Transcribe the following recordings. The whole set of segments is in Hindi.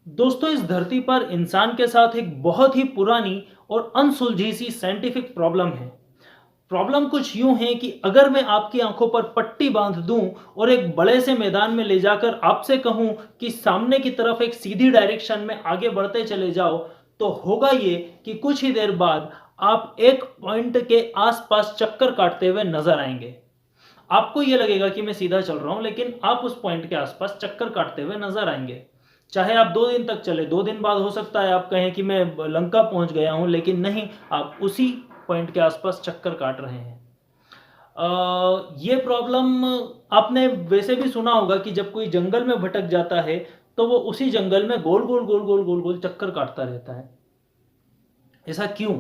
दोस्तों, इस धरती पर इंसान के साथ एक बहुत ही पुरानी और अनसुलझी सी साइंटिफिक प्रॉब्लम है। प्रॉब्लम कुछ यूं है कि अगर मैं आपकी आंखों पर पट्टी बांध दूं और एक बड़े से मैदान में ले जाकर आपसे कहूं कि सामने की तरफ एक सीधी डायरेक्शन में आगे बढ़ते चले जाओ, तो होगा ये कि कुछ ही देर बाद आप एक पॉइंट के आसपास चक्कर काटते हुए नजर आएंगे। आपको ये लगेगा कि मैं सीधा चल रहा हूं, लेकिन आप उस पॉइंट के आसपास चक्कर काटते हुए नजर आएंगे। चाहे आप 2 दिन तक चले, 2 दिन बाद हो सकता है आप कहें कि मैं लंका पहुंच गया हूं, लेकिन नहीं, आप उसी पॉइंट के आसपास चक्कर काट रहे हैं। ये प्रॉब्लम आपने वैसे भी सुना होगा कि जब कोई जंगल में भटक जाता है तो वो उसी जंगल में गोल गोल गोल गोल गोल गोल चक्कर काटता रहता है। ऐसा क्यों?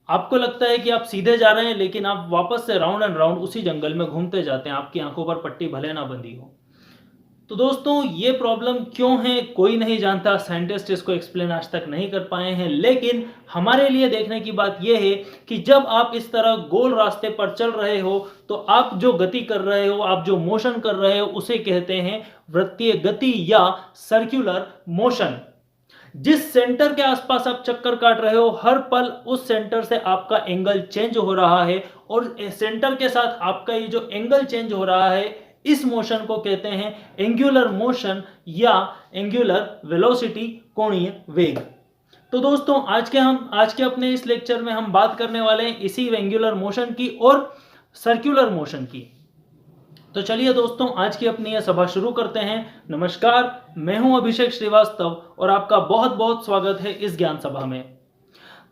आपको लगता है कि आप सीधे जा रहे हैं, लेकिन आप वापस से राउंड एंड राउंड उसी जंगल में घूमते जाते हैं, आपकी आंखों पर पट्टी भले ना बंधी हो। तो दोस्तों, ये प्रॉब्लम क्यों है कोई नहीं जानता, साइंटिस्ट इसको एक्सप्लेन आज तक नहीं कर पाए हैं। लेकिन हमारे लिए देखने की बात यह है कि जब आप इस तरह गोल रास्ते पर चल रहे हो तो आप जो गति कर रहे हो, आप जो मोशन कर रहे हो, उसे कहते हैं वृत्तीय गति या सर्कुलर मोशन। जिस सेंटर के आसपास आप चक्कर काट रहे हो, हर पल उस सेंटर से आपका एंगल चेंज हो रहा है, और सेंटर के साथ आपका ये जो एंगल चेंज हो रहा है, इस मोशन को कहते हैं एंगुलर मोशन या एंगुलर वेलोसिटी, कोणीय वेग। तो दोस्तों, आज के अपने इस लेक्चर में हम बात करने वाले हैं इसी एंगुलर मोशन की और सर्कुलर मोशन की। तो चलिए दोस्तों, आज की अपनी यह सभा शुरू करते हैं। नमस्कार, मैं हूं अभिषेक श्रीवास्तव और आपका बहुत बहुत स्वागत है इस ज्ञान सभा में।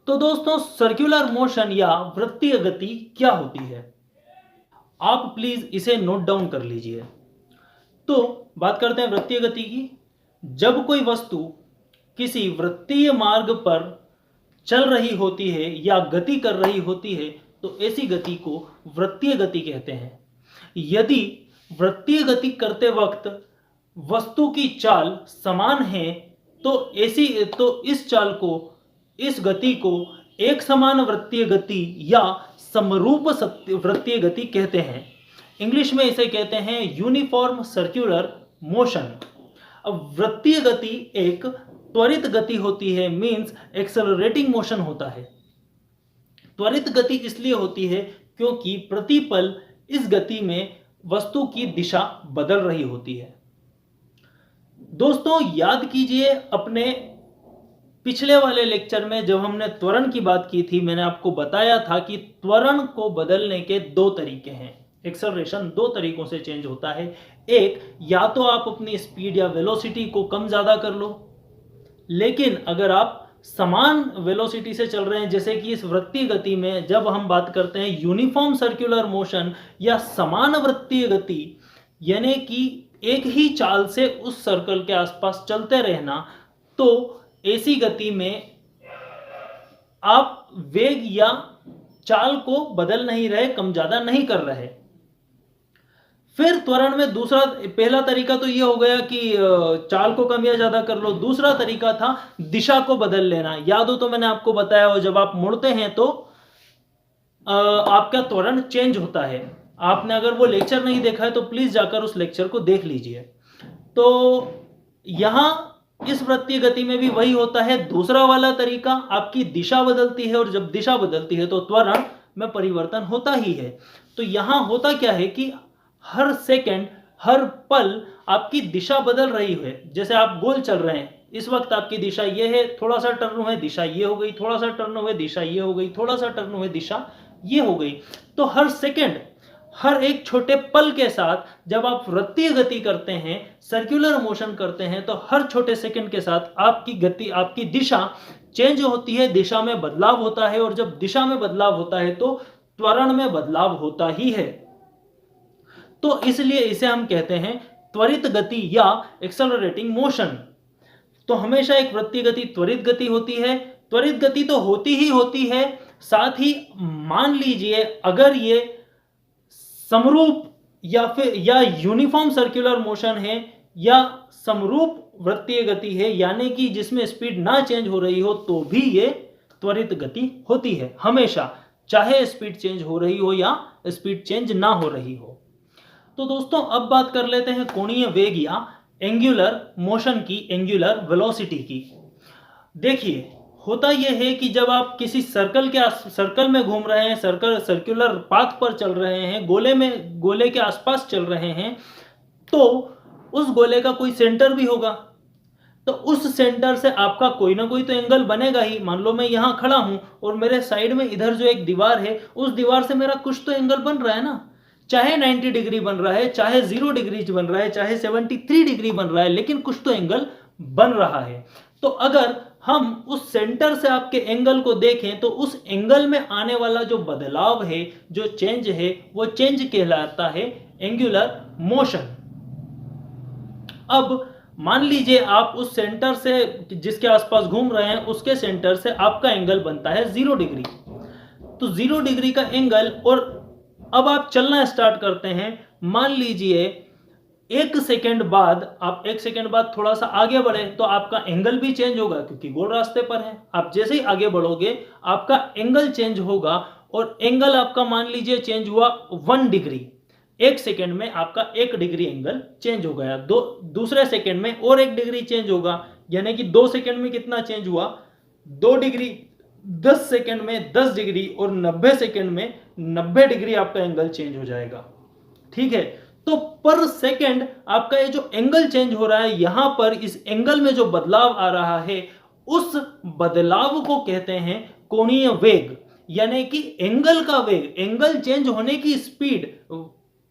तो दोस्तों, सर्कुलर मोशन या वृत्तीय गति क्या होती है, आप प्लीज इसे नोट डाउन कर लीजिए। तो बात करते हैं वृत्तीय गति की। जब कोई वस्तु किसी वृत्तीय मार्ग पर चल रही होती है या गति कर रही होती है, तो ऐसी गति को वृत्तीय गति कहते हैं। यदि वृत्तीय गति करते वक्त वस्तु की चाल समान है, तो इस गति को एक समान वृत्तीय गति या समरूप वृत्तीय गति कहते हैं। इंग्लिश में इसे कहते हैं यूनिफॉर्म सर्कुलर मोशन। अब वृत्तीय गति एक त्वरित गति होती है, मींस एक्सेलरेटिंग मोशन होता है। त्वरित गति इसलिए होती है क्योंकि प्रतिपल इस गति में वस्तु की दिशा बदल रही होती है। दोस्तों, याद कीजिए अपने पिछले वाले लेक्चर में जब हमने त्वरण की बात की थी, मैंने आपको बताया था कि त्वरण को बदलने के 2 तरीके हैं। एक्सेलरेशन 2 तरीकों से चेंज होता है। एक, या तो आप अपनी स्पीड या वेलोसिटी को कम ज्यादा कर लो, लेकिन अगर आप समान वेलोसिटी से चल रहे हैं, जैसे कि इस वृत्तीय गति में जब हम बात करते हैं यूनिफॉर्म सर्कुलर मोशन या समान वृत्तीय गति, यानी कि एक ही चाल से उस सर्कल के आसपास चलते रहना, तो ऐसी गति में आप वेग या चाल को बदल नहीं रहे, कम ज्यादा नहीं कर रहे। फिर त्वरण में पहला तरीका तो ये हो गया कि चाल को कम या ज्यादा कर लो। दूसरा तरीका था दिशा को बदल लेना। याद हो तो मैंने आपको बताया हो, जब आप मुड़ते हैं तो आपका त्वरण चेंज होता है। आपने अगर वो लेक्चर नहीं देखा है तो प्लीज जाकर उस लेक्चर को देख लीजिए। तो यहां इस वृत्तीय गति में भी वही होता है। दूसरा वाला तरीका, आपकी दिशा बदलती है, और जब दिशा बदलती है तो त्वरण में परिवर्तन होता ही है। तो यहां होता क्या है कि हर सेकंड, हर पल आपकी दिशा बदल रही है। जैसे आप गोल चल रहे हैं, इस वक्त आपकी दिशा ये है, थोड़ा सा टर्न हुए दिशा ये हो गई, थोड़ा सा टर्न हुए दिशा ये हो गई, थोड़ा सा टर्न हुए दिशा ये हो गई। तो हर सेकंड, हर एक छोटे पल के साथ जब आप वृत्तीय गति करते हैं, सर्कुलर मोशन करते हैं, तो हर छोटे सेकंड के साथ आपकी गति, आपकी दिशा चेंज होती है, दिशा में बदलाव होता है। और जब दिशा में बदलाव होता है तो त्वरण में बदलाव होता ही है। तो इसलिए इसे हम कहते हैं त्वरित गति या एक्सेलरेटिंग मोशन। तो हमेशा एक वृत्तीय गति त्वरित गति होती है। त्वरित गति तो होती ही होती है, साथ ही मान लीजिए अगर ये समरूप या यूनिफॉर्म सर्कुलर मोशन है या समरूप वृत्तीय गति है, यानी कि जिसमें स्पीड ना चेंज हो रही हो, तो भी ये त्वरित गति होती है हमेशा, चाहे स्पीड चेंज हो रही हो या स्पीड चेंज ना हो रही हो। तो दोस्तों, अब बात कर लेते हैं कोणीय वेग या एंगुलर मोशन की, एंगुलर वेलोसिटी की। देखिए, होता यह है कि जब आप किसी सर्कल में घूम रहे हैं, सर्कुलर पाथ पर चल रहे हैं, गोले के आसपास चल रहे हैं, तो उस गोले का कोई सेंटर भी होगा। तो उस सेंटर से आपका कोई ना कोई तो एंगल बनेगा ही। मान लो मैं यहां खड़ा हूं और मेरे साइड में इधर जो एक दीवार है, उस दीवार से मेरा कुछ तो एंगल बन रहा है ना। चाहे 90 डिग्री बन रहा है, चाहे 0 डिग्री बन रहा है, चाहे 73 डिग्री बन रहा है, लेकिन कुछ तो एंगल बन रहा है। तो अगर हम उस सेंटर से आपके एंगल को देखें तो उस एंगल में आने वाला जो बदलाव है, जो चेंज है, वो चेंज कहलाता है एंगुलर मोशन। अब मान लीजिए आप उस सेंटर से जिसके आसपास घूम रहे हैं, उसके सेंटर से आपका एंगल बनता है 0 डिग्री। तो 0 डिग्री का एंगल, और अब आप चलना स्टार्ट करते हैं। मान लीजिए 1 सेकेंड बाद, आप 1 सेकेंड बाद थोड़ा सा आगे बढ़े तो आपका एंगल भी चेंज होगा, क्योंकि गोल रास्ते पर है। आप जैसे ही आगे बढ़ोगे आपका एंगल चेंज होगा, और एंगल आपका मान लीजिए चेंज हुआ 1 डिग्री। 1 सेकेंड में आपका 1 डिग्री एंगल चेंज हो गया। दूसरे सेकेंड में और 1 डिग्री चेंज होगा, यानी कि 2 सेकेंड में कितना चेंज हुआ, 2 डिग्री। 10 सेकेंड में 10 डिग्री, और 90 सेकेंड में 90 डिग्री आपका एंगल चेंज हो जाएगा। ठीक है, तो पर सेकेंड आपका ये जो एंगल चेंज हो रहा है, यहां पर इस एंगल में जो बदलाव आ रहा है, उस बदलाव को कहते हैं कोणीय वेग। यानी कि एंगल का वेग, एंगल चेंज होने की स्पीड,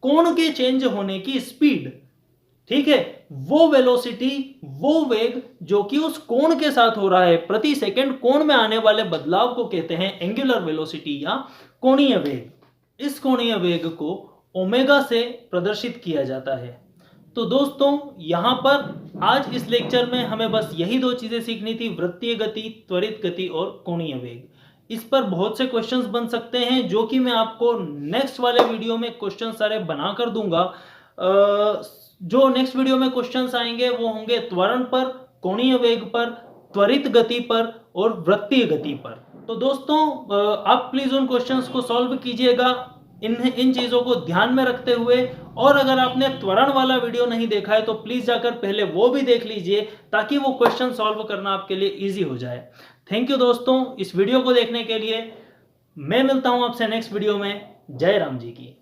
कोण के चेंज होने की स्पीड, ठीक है, वो वेलोसिटी, वो वेग जो कि उस कोण के साथ हो रहा है, प्रति सेकंड कोण में आने वाले बदलाव को कहते हैं एंगुलर वेलोसिटी या कोणीय वेग। इस कोणीय वेग को ओमेगा से प्रदर्शित किया जाता है। तो दोस्तों, यहां पर आज इस लेक्चर में हमें बस यही 2 चीजें सीखनी थी, वृत्तीय गति, त्वरित गति और कोणीय वेग। इस पर बहुत से क्वेश्चंस बन सकते हैं, जो कि मैं आपको नेक्स्ट वाले वीडियो में क्वेश्चन सारे बना कर दूंगा। जो नेक्स्ट वीडियो में क्वेश्चंस आएंगे वो होंगे त्वरण पर, कोणीय वेग पर, त्वरित गति पर और वृत्तीय गति पर। तो दोस्तों, आप प्लीज उन क्वेश्चंस को सॉल्व कीजिएगा इन चीजों को ध्यान में रखते हुए। और अगर आपने त्वरण वाला वीडियो नहीं देखा है तो प्लीज जाकर पहले वो भी देख लीजिए, ताकि वो क्वेश्चन सॉल्व करना आपके लिए इजी हो जाए। थैंक यू दोस्तों इस वीडियो को देखने के लिए। मैं मिलता हूं आपसे नेक्स्ट वीडियो में। जय राम जी की।